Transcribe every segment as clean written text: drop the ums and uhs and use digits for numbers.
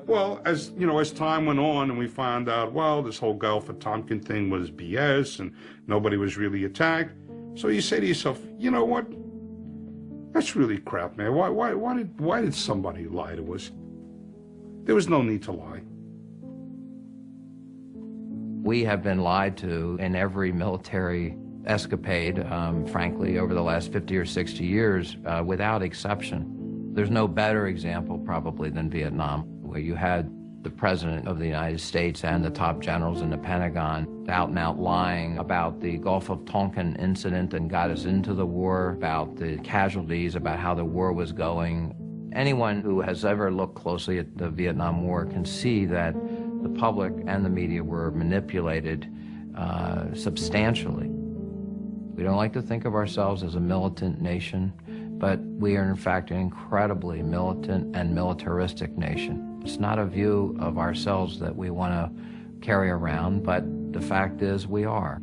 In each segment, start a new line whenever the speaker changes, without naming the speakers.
Well, as you know, as time went on and we found out, well, this whole Gulf of Tonkin thing was BS and nobody was really attacked. So you say to yourself, you know what? That's really crap, man. Why did somebody lie to us? There was no need to lie.
We have been lied to in every military escapade, frankly, over the last 50 or 60 years, without exception. There's no better example, probably, than Vietnam, where you had the President of the United States and the top generals in the Pentagon out and out lying about the Gulf of Tonkin incident and got us into the war, about the casualties, about how the war was going. Anyone who has ever looked closely at the Vietnam War can see that the public and the media were manipulated substantially. We don't like to think of ourselves as a militant nation, but we are in fact an incredibly militant and militaristic nation. It's not a view of ourselves that we want to carry around, but the fact is we are.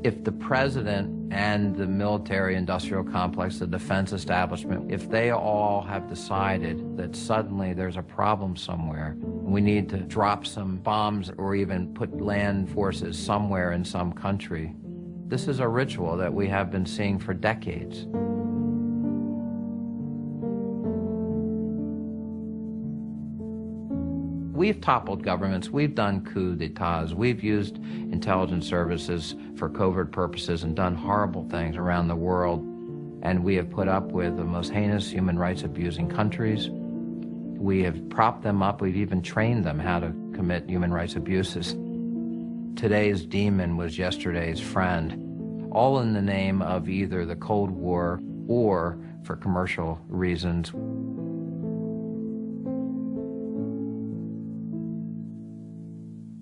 If the president and the military-industrial complex, the defense establishment, if they all have decided that suddenly there's a problem somewhere, we need to drop some bombs or even put land forces somewhere in some country, this is a ritual that we have been seeing for decades. We've toppled governments, we've done coups d'etats, we've used intelligence services for covert purposes and done horrible things around the world, and we have put up with the most heinous human rights abusing countries. We have propped them up, we've even trained them how to commit human rights abuses. Today's demon was yesterday's friend, all in the name of either the Cold War or for commercial reasons.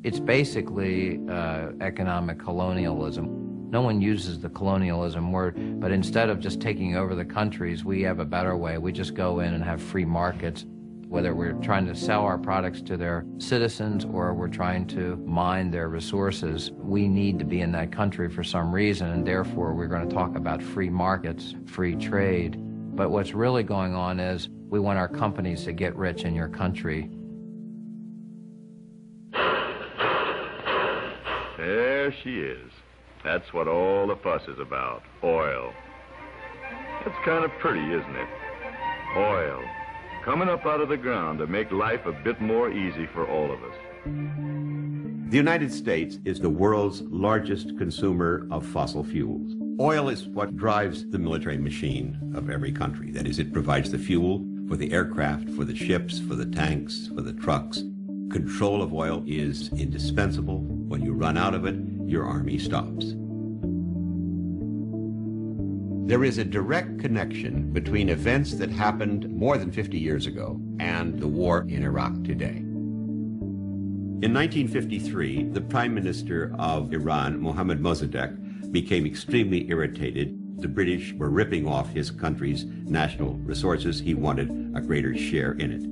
It's basically economic colonialism. No one uses the colonialism word, but instead of just taking over the countries, we have a better way. We just go in and have free markets. Whether we're trying to sell our products to their citizens or we're trying to mine their resources, we need to be in that country for some reason, and therefore we're going to talk about free markets, free trade. But what's really going on is we want our companies to get rich in your country.
There she is. That's what all the fuss is about, oil. It's kind of pretty, isn't it? Oil, coming up out of the ground to make life a bit more easy for all of us.
The United States is the world's largest consumer of fossil fuels. Oil is what drives the military machine of every country. That is, it provides the fuel for the aircraft, for the ships, for the tanks, for the trucks. Control of oil is indispensable. When you run out of it, your army stops. There is a direct connection between events that happened more than 50 years ago and the war in Iraq today. In 1953, the Prime Minister of Iran, Mohammad Mossadegh, became extremely irritated. The British were ripping off his country's national resources. He wanted a greater share in it.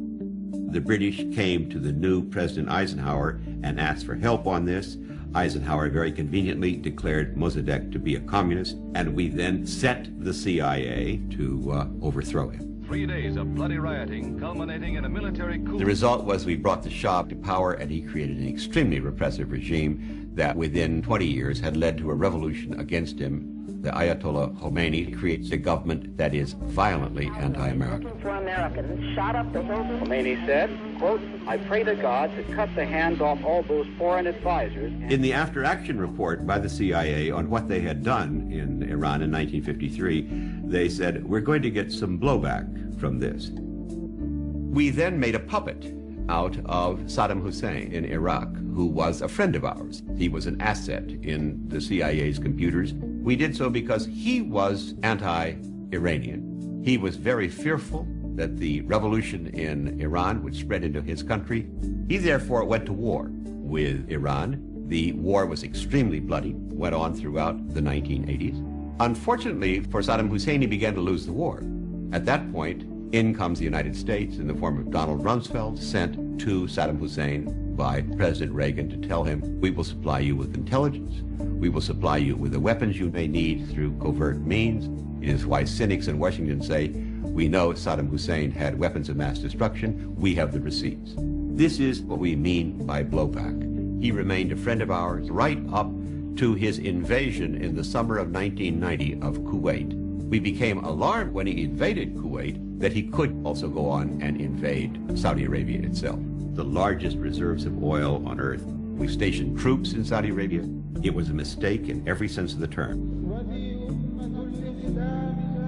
The British came to the new President Eisenhower and asked for help on this. Eisenhower very conveniently declared Mossadegh to be a communist, and we then sent the CIA to overthrow him.
3 days of bloody rioting culminating in a military coup.
The result was we brought the Shah to power, and he created an extremely repressive regime that within 20 years had led to a revolution against him. The Ayatollah Khomeini creates a government that is violently anti-American.
For Americans shot up the hills.
Khomeini said, quote, I pray to God to cut the hands off all those foreign advisors.
In the after-action report by the CIA on what they had done in Iran in 1953, they said, we're going to get some blowback from this. We then made a puppet out of Saddam Hussein in Iraq, who was a friend of ours. He was an asset in the CIA's computers. We did so because he was anti-Iranian. He was very fearful that the revolution in Iran would spread into his country. He therefore went to war with Iran. The war was extremely bloody, went on throughout the 1980s. Unfortunately for Saddam Hussein, he began to lose the war. At that point, in comes the United States in the form of Donald Rumsfeld, sent to Saddam Hussein by President Reagan to tell him, we will supply you with intelligence. We will supply you with the weapons you may need through covert means. It is why cynics in Washington say, we know Saddam Hussein had weapons of mass destruction. We have the receipts. This is what we mean by blowback. He remained a friend of ours right up to his invasion in the summer of 1990 of Kuwait. We became alarmed when he invaded Kuwait that he could also go on and invade Saudi Arabia itself. The largest reserves of oil on earth. We stationed troops in Saudi Arabia. It was a mistake in every sense of the term.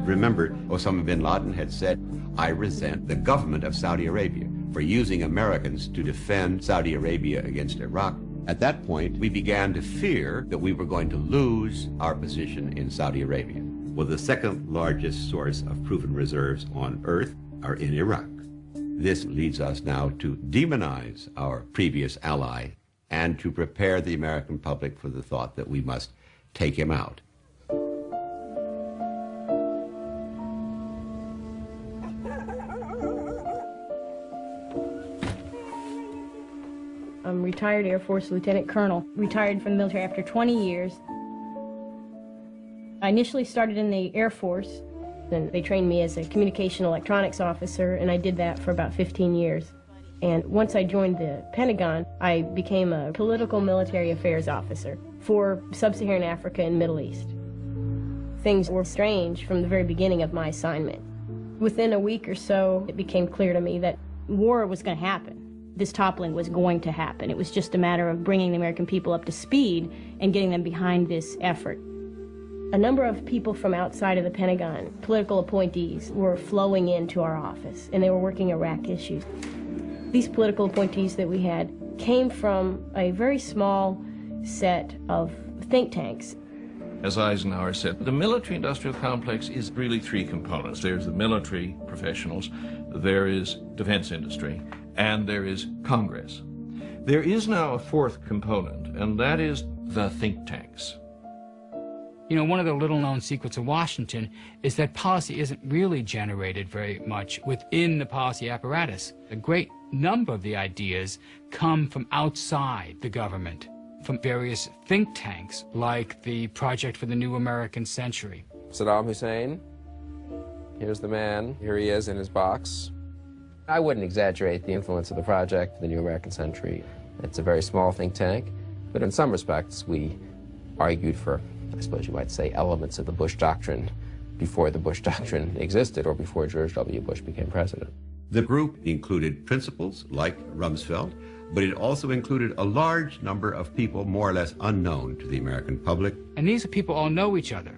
Remember, Osama bin Laden had said, "I resent the government of Saudi Arabia for using Americans to defend Saudi Arabia against Iraq." At that point, we began to fear that we were going to lose our position in Saudi Arabia. Well, the second largest source of proven reserves on earth are in Iraq. This leads us now to demonize our previous ally and to prepare the American public for the thought that we must take him out.
I'm retired Air Force Lieutenant Colonel, retired from the military after 20 years. I initially started in the Air Force, and they trained me as a communication electronics officer, and I did that for about 15 years. And once I joined the Pentagon, I became a political military affairs officer for Sub-Saharan Africa and Middle East. Things were strange from the very beginning of my assignment. Within a week or so, it became clear to me that war was going to happen. This toppling was going to happen. It was just a matter of bringing the American people up to speed and getting them behind this effort. A number of people from outside of the Pentagon, political appointees, were flowing into our office, and they were working Iraq issues. These political appointees that we had came from a very small set of think tanks.
As Eisenhower said, the military-industrial complex is really three components. There's the military professionals, there is defense industry, and there is Congress. There is now a fourth component, and that is the think tanks.
You know, one of the little-known secrets of Washington is that policy isn't really generated very much within the policy apparatus. A great number of the ideas come from outside the government, from various think tanks, like the Project for the New American Century.
Saddam Hussein, here's the man, here he is in his box. I wouldn't exaggerate the influence of the Project for the New American Century. It's a very small think tank, but in some respects we argued for, I suppose you might say, elements of the Bush Doctrine before the Bush Doctrine existed or before George W. Bush became president.
The group included principals like Rumsfeld, but it also included a large number of people more or less unknown to the American public.
And these people all know each other.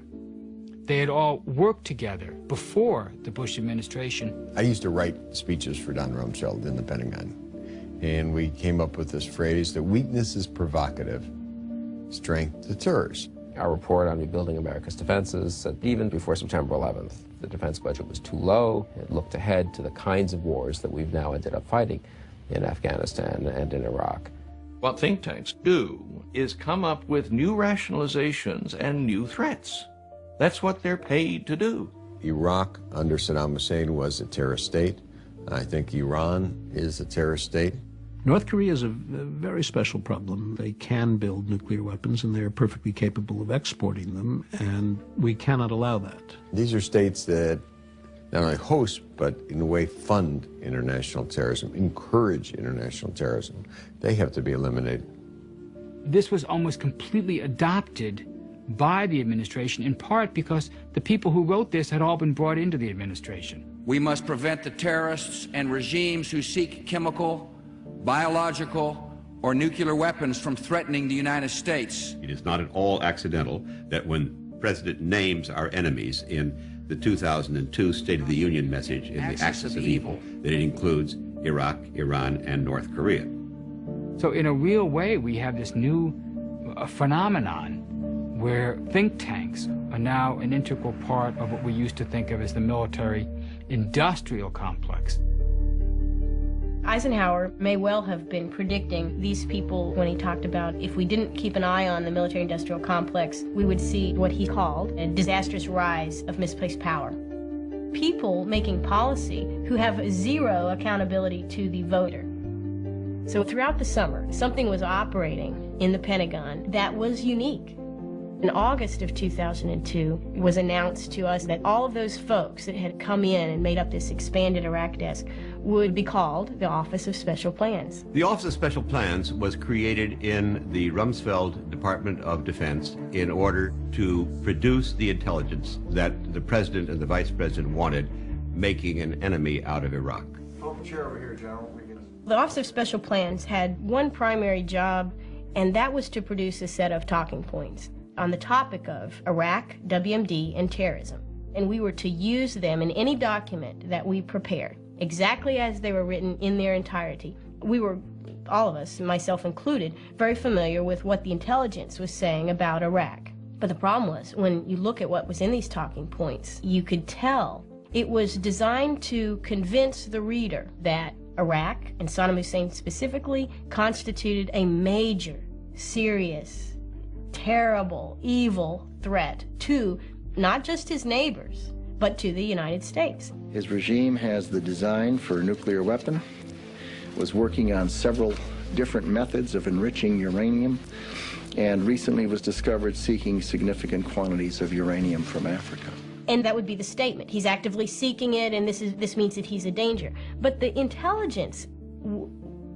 They had all worked together before the Bush administration.
I used to write speeches for Don Rumsfeld in the Pentagon, and we came up with this phrase that weakness is provocative, strength deters.
Our report on rebuilding America's defenses said even before September 11th, the defense budget was too low. It looked ahead to the kinds of wars that we've now ended up fighting in Afghanistan and in Iraq.
What think tanks do is come up with new rationalizations and new threats. That's what they're paid to do.
Iraq under Saddam Hussein was a terrorist state. I think Iran is a terrorist state.
North Korea is a very special problem. They can build nuclear weapons, and they're perfectly capable of exporting them, and we cannot allow that.
These are states that not only host, but in a way fund international terrorism, encourage international terrorism. They have to be eliminated.
This was almost completely adopted by the administration, in part because the people who wrote this had all been brought into the administration.
We must prevent the terrorists and regimes who seek chemical, biological, or nuclear weapons from threatening the United States.
It is not at all accidental that when the President names our enemies in the 2002 State of the Union message in the Axis of Evil, that it includes Iraq, Iran, and North Korea.
So in a real way, we have this new phenomenon where think tanks are now an integral part of what we used to think of as the military-industrial complex.
Eisenhower may well have been predicting these people when he talked about if we didn't keep an eye on the military-industrial complex, we would see what he called a disastrous rise of misplaced power. People making policy who have zero accountability to the voter. So throughout the summer, something was operating in the Pentagon that was unique. In August of 2002, it was announced to us that all of those folks that had come in and made up this expanded Iraq desk would be called the Office of Special Plans.
The Office of Special Plans was created in the Rumsfeld Department of Defense in order to produce the intelligence that the President and the Vice President wanted, making an enemy out of Iraq.
Open chair over here, General.
The Office of Special Plans had one primary job, and that was to produce a set of talking points on the topic of Iraq, WMD, and terrorism. And we were to use them in any document that we prepared, exactly as they were written in their entirety. We were, all of us, myself included, very familiar with what the intelligence was saying about Iraq. But the problem was, when you look at what was in these talking points, you could tell it was designed to convince the reader that Iraq, and Saddam Hussein specifically, constituted a major, serious, terrible, evil threat to not just his neighbors, but to the United States.
His regime has the design for a nuclear weapon, was working on several different methods of enriching uranium, and recently was discovered seeking significant quantities of uranium from Africa.
And that would be the statement. He's actively seeking it, and this means that he's a danger. But the intelligence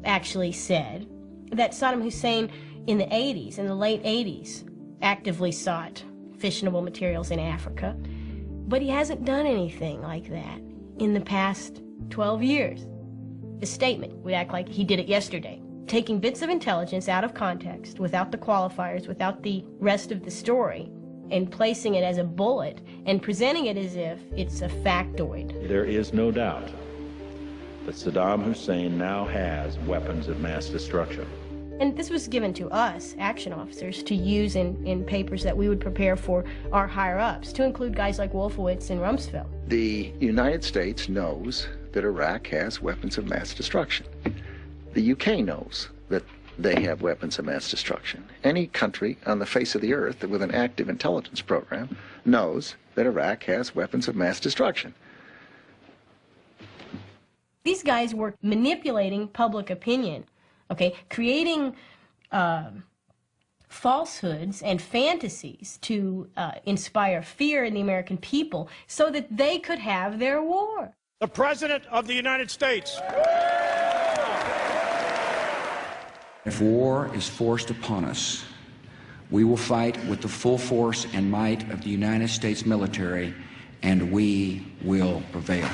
actually said that Saddam Hussein in the 80s, in the late 80s, actively sought fissionable materials in Africa. But he hasn't done anything like that in the past 12 years. The statement would act like he did it yesterday, taking bits of intelligence out of context, without the qualifiers, without the rest of the story, and placing it as a bullet and presenting it as if it's a factoid.
There is no doubt that Saddam Hussein now has weapons of mass destruction.
And this was given to us, action officers, to use in papers that we would prepare for our higher-ups, to include guys like Wolfowitz and Rumsfeld.
The United States knows that Iraq has weapons of mass destruction. The UK knows that they have weapons of mass destruction. Any country on the face of the earth with an active intelligence program knows that Iraq has weapons of mass destruction.
These guys were manipulating public opinion, okay, creating falsehoods and fantasies to inspire fear in the American people so that they could have their war.
The President of the United States.
If war is forced upon us, we will fight with the full force and might of the United States military, and we will prevail.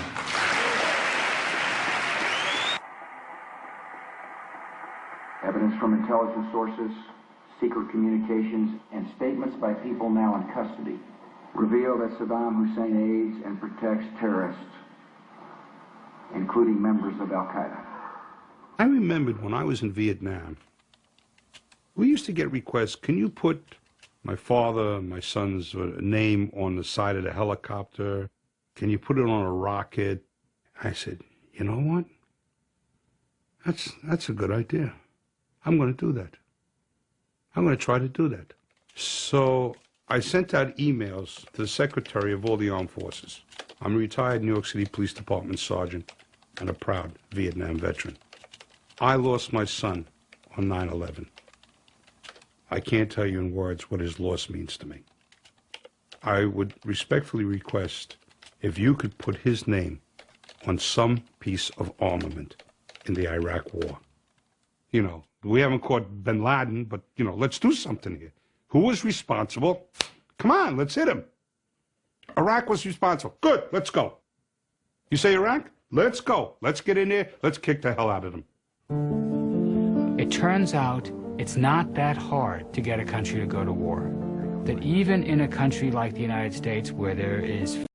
Evidence from intelligence sources, secret communications, and statements by people now in custody reveal that Saddam Hussein aids and protects terrorists, including members of Al-Qaeda.
I remembered when I was in Vietnam, we used to get requests, can you put my father and my son's name on the side of the helicopter? Can you put it on a rocket? I said, you know what? That's a good idea. I'm going to do that. I'm going to try to do that. So I sent out emails to the Secretary of all the Armed Forces. I'm a retired New York City Police Department sergeant and a proud Vietnam veteran. I lost my son on 9/11. I can't tell you in words what his loss means to me. I would respectfully request if you could put his name on some piece of armament in the Iraq war. You know, we haven't caught bin Laden, but, you know, let's do something here. Who was responsible? Come on, let's hit him. Iraq was responsible. Good, let's go. You say Iraq? Let's go. Let's get in there. Let's kick the hell out of them.
It turns out it's not that hard to get a country to go to war. That even in a country like the United States, where there is